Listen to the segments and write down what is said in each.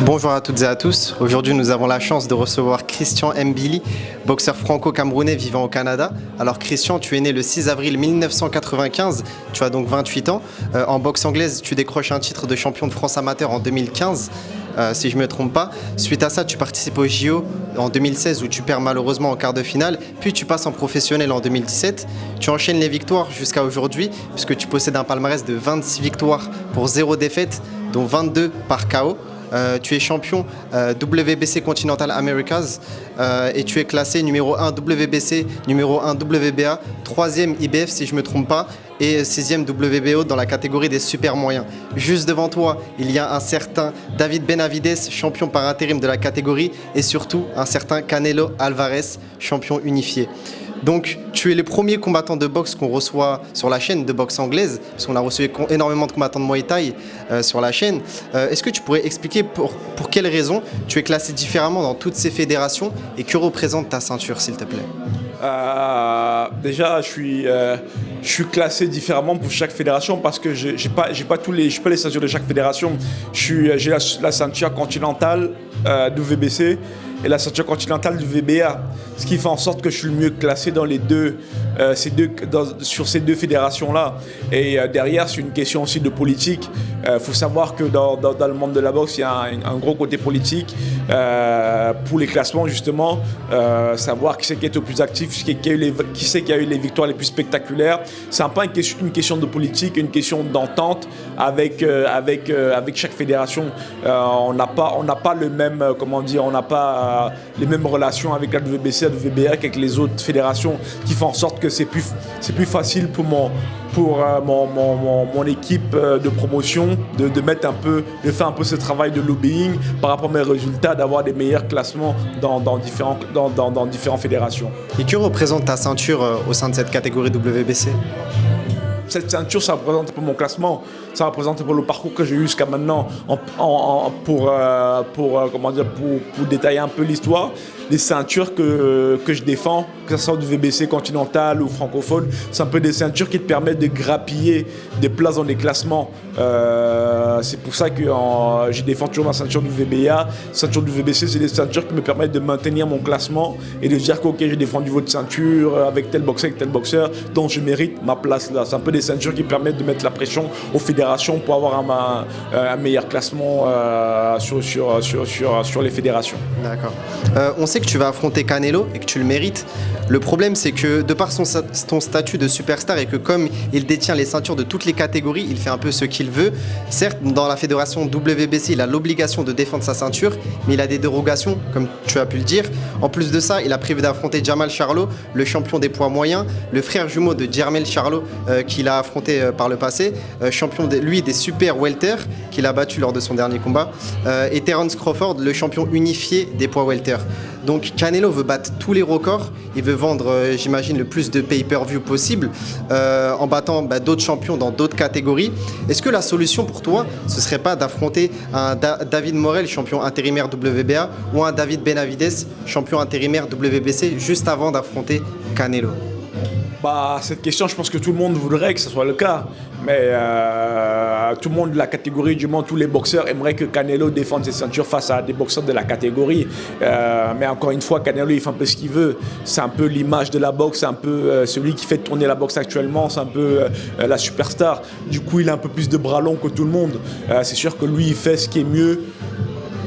Bonjour à toutes et à tous. Aujourd'hui, nous avons la chance de recevoir Christian Mbili, boxeur franco-camerounais vivant au Canada. Alors Christian, tu es né le 6 avril 1995, tu as donc 28 ans. En boxe anglaise, tu décroches un titre de champion de France amateur en 2015, si je ne me trompe pas. Suite à ça, tu participes au JO en 2016 où tu perds malheureusement en quart de finale. Puis tu passes en professionnel en 2017. Tu enchaînes les victoires jusqu'à aujourd'hui puisque tu possèdes un palmarès de 26 victoires pour 0 défaite, dont 22 par KO. Tu es champion WBC Continental Americas et tu es classé numéro 1 WBC, numéro 1 WBA, 3e IBF si je ne me trompe pas et 6e WBO dans la catégorie des super moyens. Juste devant toi, il y a un certain David Benavides, champion par intérim de la catégorie et surtout un certain Canelo Alvarez, champion unifié. Donc, tu es le premier combattant de boxe qu'on reçoit sur la chaîne de boxe anglaise, parce qu'on a reçu énormément de combattants de Muay Thai sur la chaîne. Est-ce que tu pourrais expliquer pour quelles raisons tu es classé différemment dans toutes ces fédérations et que représente ta ceinture, s'il te plaît? Déjà, je suis classé différemment pour chaque fédération parce que j'ai pas les ceintures de chaque fédération. J'ai la ceinture continentale du VBC et la ceinture continentale du VBA, ce qui fait en sorte que je suis le mieux classé dans sur ces deux fédérations-là. Et derrière, c'est une question aussi de politique. Faut savoir que dans le monde de la boxe, il y a un gros côté politique pour les classements, justement. Savoir qui c'est qui est le plus actif, qui c'est qui a eu les victoires les plus spectaculaires. C'est un peu une question de politique, une question d'entente avec chaque fédération. On n'a pas le même, on n'a pas les mêmes relations avec la WBC, la WBA qu'avec les autres fédérations, qui font en sorte que c'est plus facile pour mon équipe de promotion de faire un peu ce travail de lobbying par rapport à mes résultats, d'avoir des meilleurs classements dans différentes fédérations. Et que représente ta ceinture au sein de cette catégorie WBC? Cette ceinture, ça représente pour mon classement, ça représente pour le parcours que j'ai eu jusqu'à maintenant pour détailler un peu l'histoire. Les ceintures que je défends, que ce soit du VBC continental ou francophone, c'est un peu des ceintures qui te permettent de grappiller des places dans les classements. C'est pour ça que je défends toujours ma ceinture du VBA. Ceinture du VBC, c'est des ceintures qui me permettent de maintenir mon classement et de dire que ok, j'ai défendu votre ceinture avec tel boxeur, donc je mérite ma place là. C'est un peu des ceintures qui permettent de mettre la pression aux fédérations pour avoir un meilleur classement sur les fédérations. D'accord. On sait que tu vas affronter Canelo et que tu le mérites. Le problème, c'est que de par ton statut de superstar et que comme il détient les ceintures de toutes les catégories, il fait un peu ce qu'il veut. Certes, dans la fédération WBC, il a l'obligation de défendre sa ceinture, mais il a des dérogations, comme tu as pu le dire. En plus de ça, il a prévu d'affronter Jamal Charlo, le champion des poids moyens, le frère jumeau de Jermel Charlo, qu'il a affronté par le passé, champion des super welter, qu'il a battu lors de son dernier combat, et Terence Crawford, le champion unifié des poids welter. Donc Canelo veut battre tous les records, il veut vendre, j'imagine, le plus de pay-per-view possible en battant d'autres champions dans d'autres catégories. Est-ce que la solution pour toi, ce serait pas d'affronter un David Morel, champion intérimaire WBA, ou un David Benavides, champion intérimaire WBC, juste avant d'affronter Canelo? Cette question, je pense que tout le monde voudrait que ce soit le cas. Mais tout le monde de la catégorie, du moins tous les boxeurs, aimeraient que Canelo défende ses ceintures face à des boxeurs de la catégorie. Mais encore une fois, Canelo, il fait un peu ce qu'il veut. C'est un peu l'image de la boxe, c'est un peu celui qui fait tourner la boxe actuellement, c'est un peu la superstar. Du coup, il a un peu plus de bras longs que tout le monde. C'est sûr que lui, il fait ce qui est mieux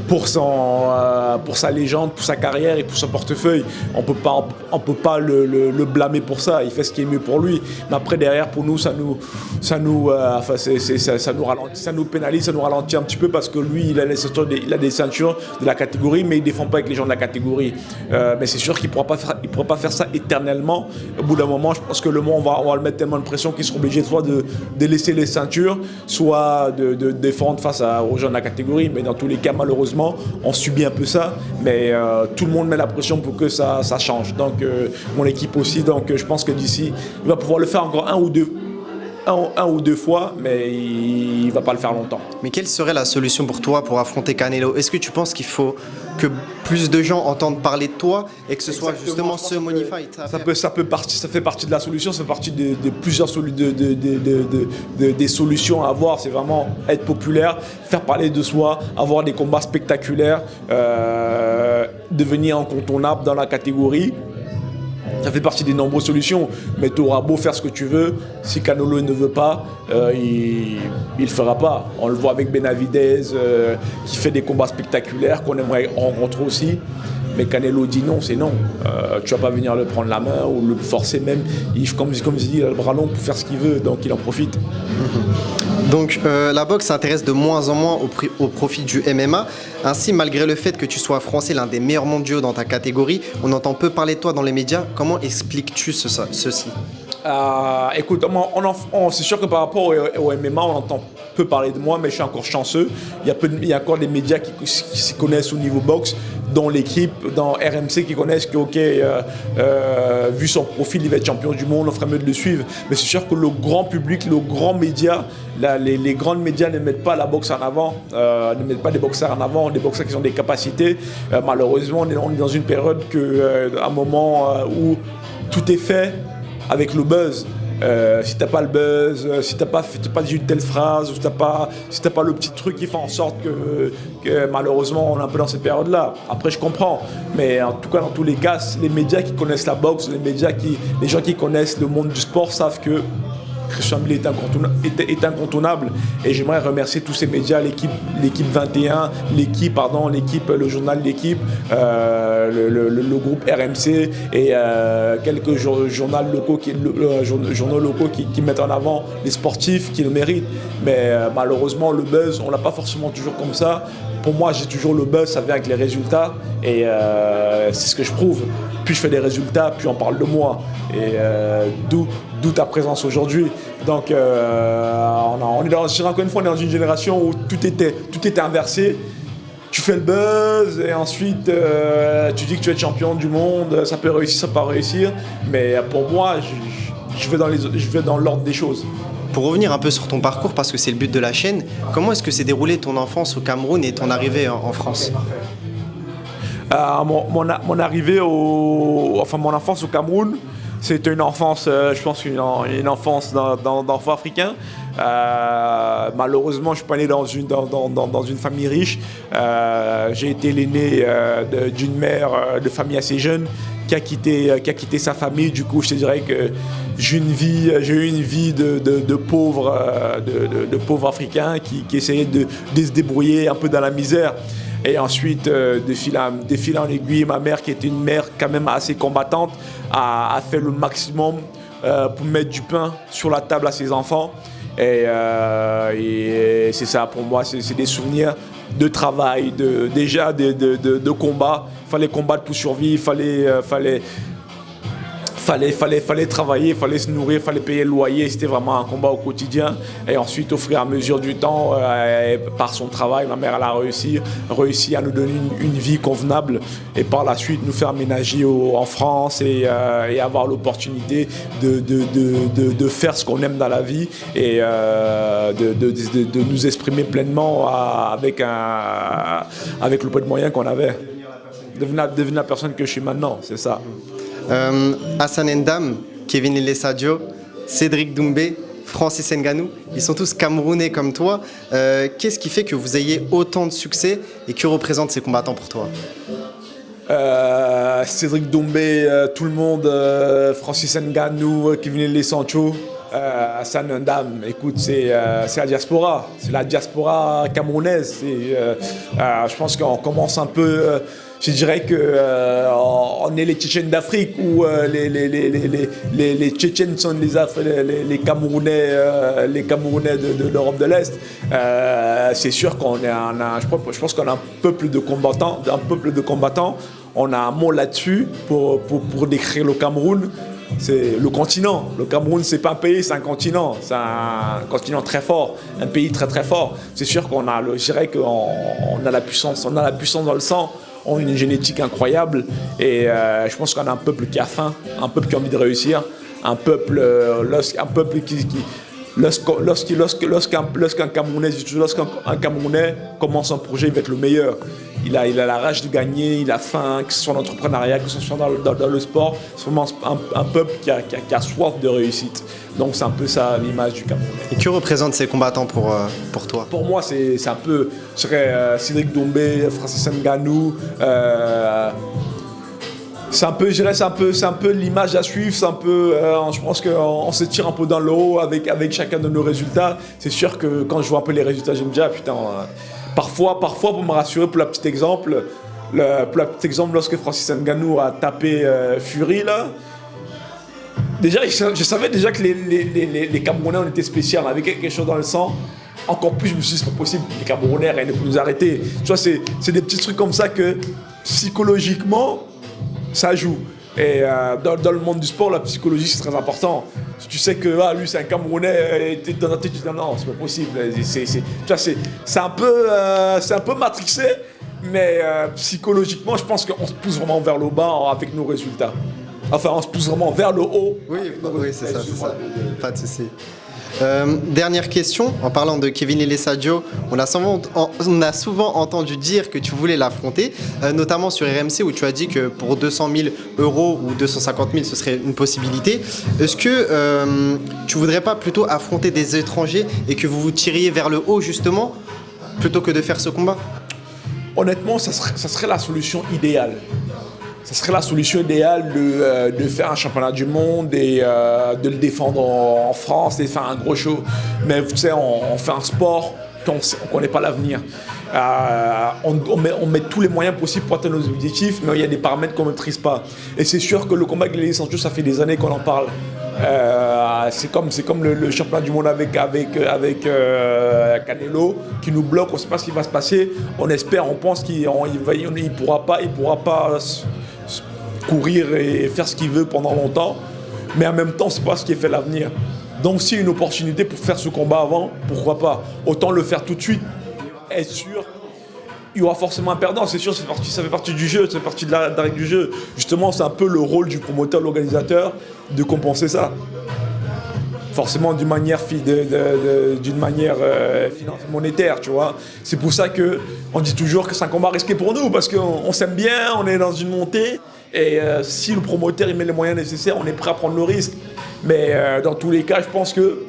pour sa légende, pour sa carrière et pour son portefeuille. On peut pas le blâmer pour ça. Il fait ce qui est mieux pour lui. Mais après, derrière, pour nous, ça nous pénalise, ça nous ralentit un petit peu parce que lui, il a des ceintures de la catégorie, mais il défend pas avec les gens de la catégorie. Mais c'est sûr qu'il pourra pas faire ça éternellement. Au bout d'un moment, je pense que le monde, on va le mettre tellement de pression qu'ils seront obligés soit de laisser les ceintures, soit de défendre face aux gens de la catégorie. Mais dans tous les cas, malheureusement, on subit un peu ça, mais tout le monde met la pression pour que ça change. Donc mon équipe aussi, donc je pense que d'ici, il va pouvoir le faire encore un ou deux un ou deux fois, mais il ne va pas le faire longtemps. Mais quelle serait la solution pour toi pour affronter Canelo? Est-ce que tu penses qu'il faut que plus de gens entendent parler de toi et que ce soit justement ce money fight? Ça fait partie de la solution, ça fait partie de plusieurs des solutions à avoir. C'est vraiment être populaire, faire parler de soi, avoir des combats spectaculaires, devenir incontournable dans la catégorie. Ça fait partie des nombreuses solutions, mais tu auras beau faire ce que tu veux, si Canelo ne veut pas, il ne le fera pas. On le voit avec Benavidez qui fait des combats spectaculaires qu'on aimerait rencontrer aussi. Mais Canelo dit non, c'est non. Tu ne vas pas venir le prendre la main ou le forcer même. Comme je dis, il a le bras long pour faire ce qu'il veut, donc il en profite. Donc la boxe s'intéresse de moins en moins au profit du MMA. Ainsi, malgré le fait que tu sois français, l'un des meilleurs mondiaux dans ta catégorie, on entend peu parler de toi dans les médias. Comment expliques-tu ceci? Écoute, c'est sûr que par rapport au MMA, on entend peu parler de moi, mais je suis encore chanceux. Il y a encore des médias qui s'y connaissent au niveau boxe, dont l'équipe, dans RMC, qui connaissent que, vu son profil, il va être champion du monde, on ferait mieux de le suivre. Mais c'est sûr que le grand public, le grand média, les grands médias ne mettent pas la boxe en avant, ne mettent pas des boxeurs en avant, des boxeurs qui ont des capacités. Malheureusement, on est dans une période un moment où tout est fait avec le buzz. Si t'as pas le buzz, si t'as pas dit une telle phrase, si t'as pas le petit truc qui fait en sorte que malheureusement on est un peu dans cette période-là. Après je comprends, mais en tout cas dans tous les cas, les médias qui connaissent la boxe, les gens qui connaissent le monde du sport savent que Christian Mbili est incontournable, et j'aimerais remercier tous ces médias, l'équipe 21, le journal L'équipe, le groupe RMC et quelques journaux locaux qui mettent en avant les sportifs qui le méritent. Mais malheureusement le buzz, on l'a pas forcément toujours comme ça. Pour moi, j'ai toujours le buzz, ça vient avec les résultats, et c'est ce que je prouve. Plus je fais des résultats, plus on parle de moi, et d'où ta présence aujourd'hui. Donc, encore une fois, on est dans une génération où tout était inversé. Tu fais le buzz et ensuite tu dis que tu es champion du monde, ça peut réussir, ça peut pas réussir. Mais pour moi, je vais dans l'ordre des choses. Pour revenir un peu sur ton parcours, parce que c'est le but de la chaîne, comment est-ce que s'est déroulée ton enfance au Cameroun et ton arrivée en France? Mon arrivée mon enfance au Cameroun, c'était une enfance, je pense, une enfance d'enfant africain. Malheureusement, je suis pas né dans une famille riche. J'ai été l'aîné d'une mère de famille assez jeune qui a quitté sa famille. Du coup, je te dirais que j'ai eu une vie de pauvre africain qui essayait de se débrouiller un peu dans la misère. Et ensuite, de fil en aiguille, ma mère, qui était une mère quand même assez combattante, a fait le maximum pour mettre du pain sur la table à ses enfants. Et c'est ça pour moi, c'est des souvenirs de travail, de combat. Il fallait combattre pour survivre, fallait travailler, il fallait se nourrir, il fallait payer le loyer. C'était vraiment un combat au quotidien. Et ensuite, au fur et à mesure du temps, par son travail, ma mère elle a réussi à nous donner une vie convenable, et par la suite nous faire ménager en France et avoir l'opportunité de faire ce qu'on aime dans la vie, et de nous exprimer pleinement avec le peu de moyens qu'on avait. Devenir la personne que je suis maintenant, c'est ça. Hassan N'Dam, Kevin Lele Sadio, Cédric Doumbé, Francis Ngannou, ils sont tous camerounais comme toi. Qu'est-ce qui fait que vous ayez autant de succès, et que représentent ces combattants pour toi? Cédric Doumbé, tout le monde, Francis Ngannou, Kevin Lele Sadio, Hassan N'Dam, écoute, c'est la diaspora, c'est la diaspora camerounaise. Je pense qu'on commence un peu. Je dirais qu'on est les Tchétchènes d'Afrique, où les Tchétchènes sont les Camerounais, de l'Europe de l'Est. C'est sûr qu'on je pense qu'on a un peuple de combattants. On a un mot là-dessus pour décrire le Cameroun. C'est le continent. Le Cameroun, c'est pas un pays, c'est un continent. C'est un continent très fort, un pays très très fort. C'est sûr je dirais qu'on a la puissance dans le sang. On a une génétique incroyable, et je pense qu'on a un peuple qui a faim, un peuple qui a envie de réussir, un peuple lorsqu'un Camerounais commence un projet, il va être le meilleur. Il a la rage de gagner, il a faim, que ce soit en entrepreneuriat, que ce soit dans le sport. C'est vraiment un peuple qui a soif de réussite. Donc c'est un peu ça l'image du Camerounais. Et que représentent ces combattants pour toi? Pour moi, c'est un peu, je dirais, Cédric Doumbé, Francis Ngannou. C'est un peu l'image à suivre. C'est un peu, je pense qu'on se tire un peu dans le haut avec chacun de nos résultats. C'est sûr que quand je vois un peu les résultats, je me dis ah putain. Parfois, pour me rassurer, pour le petit exemple, lorsque Francis Ngannou a tapé Fury là. Déjà, je savais déjà que les Camerounais, on était spéciaux, on avait quelque chose dans le sang. Encore plus, je me suis dit, c'est pas possible, les Camerounais, rien ne peut nous arrêter. Tu vois, c'est des petits trucs comme ça que, psychologiquement, ça joue. Et dans le monde du sport, la psychologie, c'est très important. Si tu sais que lui, c'est un Camerounais, et dans ta tête, tu te dis non, c'est pas possible. Tu vois, c'est un peu matrixé, mais psychologiquement, je pense qu'on se pousse vraiment vers le bas avec nos résultats. Enfin, on se pousse vraiment vers le haut. Oui, c'est ça. Pas de souci. Dernière question, en parlant de Kevin Elessadio, on a souvent entendu dire que tu voulais l'affronter, notamment sur RMC où tu as dit que pour 200 000 € ou 250 000 ce serait une possibilité. Est-ce que tu voudrais pas plutôt affronter des étrangers et que vous vous tiriez vers le haut justement plutôt que de faire ce combat? Honnêtement, ça serait la solution idéale. Ça serait la solution idéale de faire un championnat du monde et de le défendre en France et de faire un gros show. Mais vous savez, on fait un sport qu'on ne connaît pas l'avenir. On met tous les moyens possibles pour atteindre nos objectifs, mais il y a des paramètres qu'on ne maîtrise pas. Et c'est sûr que le combat avec les licenciés, ça fait des années qu'on en parle. C'est comme le championnat du monde avec Canelo qui nous bloque, on ne sait pas ce qui va se passer. On espère, on pense qu'il ne pourra pas courir et faire ce qu'il veut pendant longtemps, mais en même temps, c'est pas ce qui est fait l'avenir. Donc, s'il y a une opportunité pour faire ce combat avant, pourquoi pas? Autant le faire tout de suite. Être sûr, il y aura forcément un perdant, c'est sûr, ça fait partie du jeu, ça fait partie de la règle du jeu. Justement, c'est un peu le rôle du promoteur, de l'organisateur, de compenser ça. Forcément d'une manière monétaire, tu vois. C'est pour ça qu'on dit toujours que c'est un combat risqué pour nous, parce qu'on s'aime bien, on est dans une montée, et si le promoteur il met les moyens nécessaires, on est prêt à prendre le risque. Mais dans tous les cas, je pense que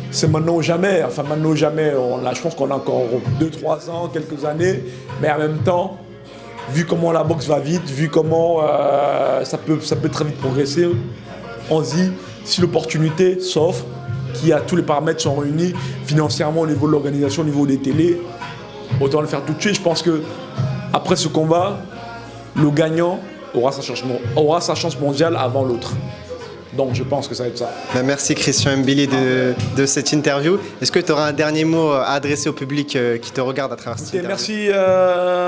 c'est maintenant ou jamais. Enfin, maintenant ou jamais, je pense qu'on a encore 2-3 ans, quelques années, mais en même temps, vu comment la boxe va vite, vu comment ça peut très vite progresser, on se dit, si l'opportunité s'offre, tous les paramètres sont réunis, financièrement au niveau de l'organisation, au niveau des télés, autant le faire tout de suite. Je pense qu'après ce combat, le gagnant aura sa chance mondiale avant l'autre. Donc je pense que ça va être ça. Merci Christian Mbili de cette interview. Est-ce que tu auras un dernier mot à adresser au public qui te regarde à travers cette interview?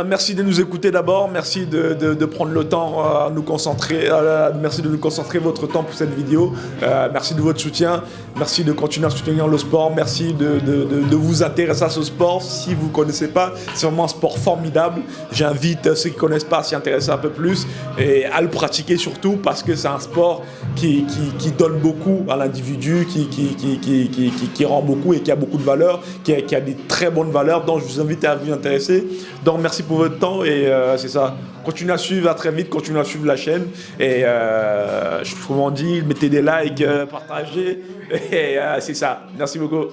Merci de nous écouter d'abord. Merci de prendre le temps à nous concentrer. Merci de nous concentrer votre temps pour cette vidéo. Merci de votre soutien. Merci de continuer à soutenir le sport. Merci de vous intéresser à ce sport. Si vous ne connaissez pas, c'est vraiment un sport formidable. J'invite ceux qui ne connaissent pas à s'y intéresser un peu plus et à le pratiquer surtout parce que c'est un sport qui donne beaucoup à l'individu, qui rend beaucoup et qui a beaucoup de valeur, qui a des très bonnes valeurs. Donc je vous invite à vous intéresser. Donc merci pour votre temps et c'est ça. Continuez à suivre, à très vite, continuez à suivre la chaîne. Et je vous dis, mettez des likes, partagez. Et c'est ça. Merci beaucoup.